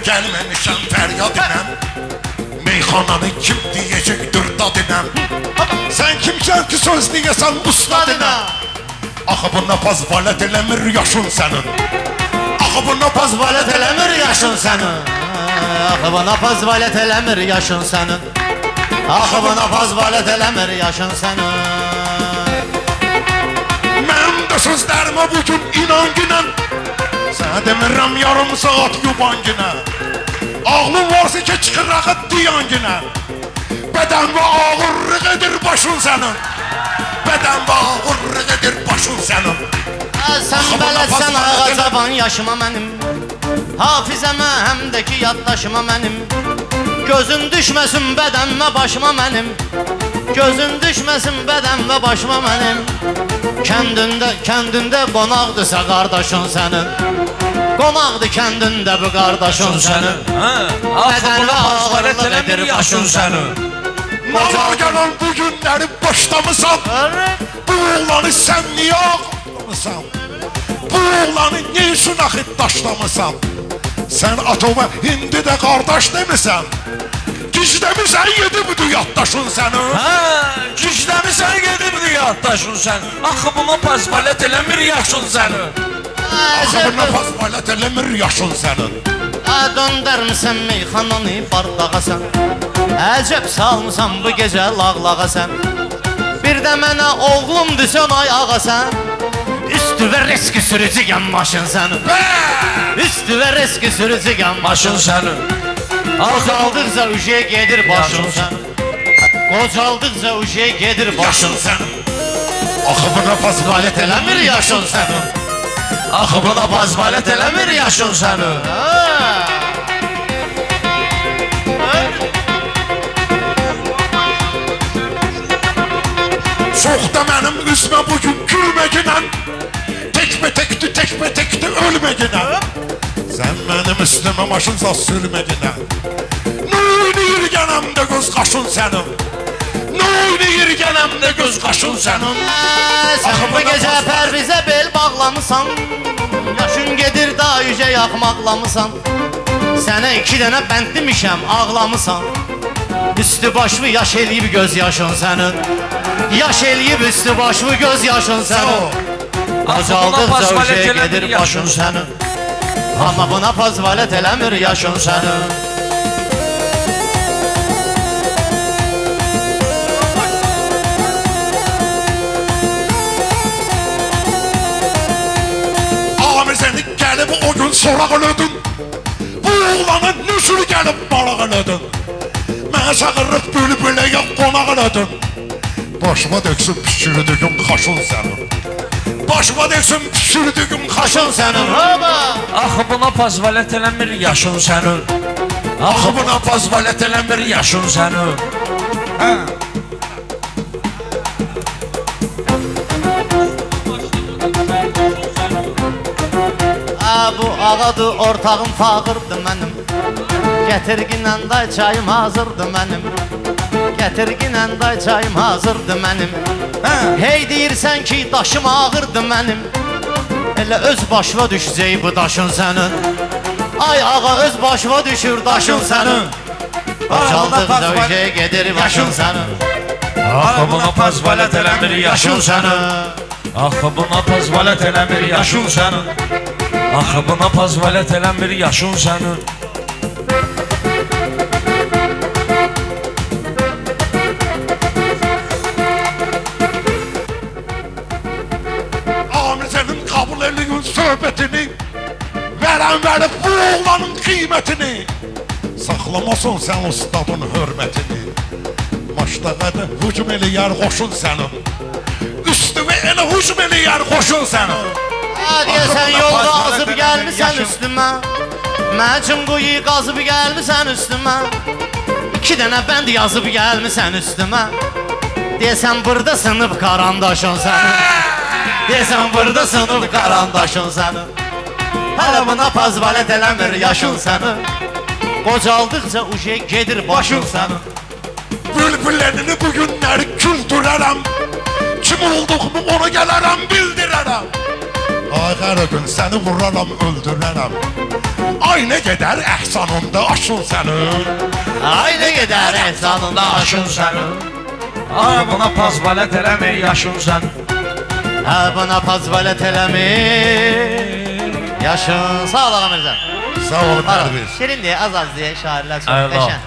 Gelmemişəm fəryad inəm. Meyxananı kim deyəcəkdir dad inəm. Sən kimsən ki söz deyəsən ustad inəm. Axı buna pazvalət eləmir yaşın sənin. Axı buna pazvalət eləmir yaşın sənin. Axı buna pazvalət eləmir yaşın sənin. Axı buna pazvalət eləmir yaşın sənin. Mənim də sözlərimə bugün inan günən. Sənə demirəm yarım saat yuban günə. Ağlın varsa ki çıxır ağıt diyan günə. Bədən və ağırlıq edir başın sənin. Bədən və ağırlıq edir başın sənin. Sən bələdsən ağacaban yaşıma mənim. Hafizəmə həm də ki yaddaşıma mənim. Gözün düşməsin bədənmə başıma mənim. Gözün düşməsin bədənmə başıma mənim. Kəndində qonaqdırsa qardaşın sənin. Qonaqdır kəndində bu qardaşın sənin. Bədənvə ağırlıq edir başın sənin. Nazar gələn bu günləri başlamısan. Bu oğlanı sən niyə ağlamısan? Bu oğlanı ne üçün axı daşlamısan? Sən atova indi də qardaş demisən. Gizləmisən yedi bu yaddaşın sənin. Gizləmisən yedi bu yaddaşın sən. Axı buna pazvalət eləmir yaşın sənin. Axı buna pazvalət eləmir yaşın sənin. Döndərmisən meyxananı bardağa sən. Əcəb salmısan bu gecə lağlağa sən. Bir də mənə oğlum desən ay ağa sən. Üstüvə riski sürücüyəm maşın sənin. Üstüvə riski sürücüyəm maşın sənin. Qocaldıqca uşaya gedir başın sənin. Qocaldıqca uşaya gedir başın sənin. Axı buna pazvalət eləmir yaşın sənin. Axı buna pazvalət eləmir yaşın sənin. Çox da mənim üzmə bugün gülməginən. Tekme tekti ölməginən. Sən mənim üstümə maşınsa sürməginən. Nə oynayır gənəmdə göz qaşın sənin. Nə oynayır gənəmdə göz qaşın sənin. Sən bu gecə pərvizə bel bağlamısan. Yaşın gedir daha yüce yaxmaqlamısan. Sənə 2 dənə bənd demişəm ağlamısan. Üstü başlı yaş eləyib göz yaşın sənin. Yaş eləyib üstü başlı göz yaşın sənin. Qocaldıqca uşaya gedir başın sənin. Amma buna pazvalət eləmir yaşın sənin. Amir səni gəlib o gün soraq elədin. Bu oğlanın nüsünü gəlib balaq elədin. Mənə çağırıb bülbüləyə qonaq elədin. Başıma döksün pişirdüyüm xaşın sənin. Başıma döksün pişirdüyüm xaşın sənin. Axı buna pazvalət eləmir yaşın sənin. Axı buna pazvalət eləmir yaşın sənin. Bu ağadır ortağım fağırdır mənim. Gətirginən day çayım hazırdır mənim. Gətirginən day çayım hazırdır mənim. Hey deyirsən ki daşım ağırdır mənim. Elə öz başıma düşəcək bu daşın sənin. Ay ağa öz başıma düşür daşın sənin. Qocaldıqca uşaya gedir başın sənin. Axı buna pazvalət eləmir yaşın sənin. Axı buna pazvalət eləmir yaşın sənin. Axı buna pazvalət eləmir yaşın sənin. Amir sənin qabul eləyin söhbətini. Vərən verib bu oğlanın qiymətini. Saxlamasın sən ustadın hörmətini. Maşdağada hücum eləyər qoşun sənin. Üstüvə elə hücum eləyər qoşun sənin. Deyəsən yolda azıb gəlmisən üstümə. Mən üçün quyu qazıb gəlmisən üstümə. 2 dənə bənd yazıb gəlmisən üstümə. Deyəsən burada sınıb karandaşın sənin. Deyəsən burada sınıb karandaşın sənin. Hələ buna pazvalət eləmir yaşın sənin. Qocaldıqca uşaya gedir başın sənin. Bülbüllərini bu günləri küldürərəm. Kim olduğumu ona gələrəm bildirərəm. Ay qara gün səni vuraram öldürərəm. Ay nə qədər əhsanında aşın sənin. Ay nə gedər ehsanında Yaşın aşın sənin Ay buna pazvalət eləmir yaşın sənin Hə buna pazvalət eləmir Yaşın sağ ol Ağa Mirzə. Sağ ol, Pərviz. Şirin diye az az diye şairler çok Eyvallah. peşen.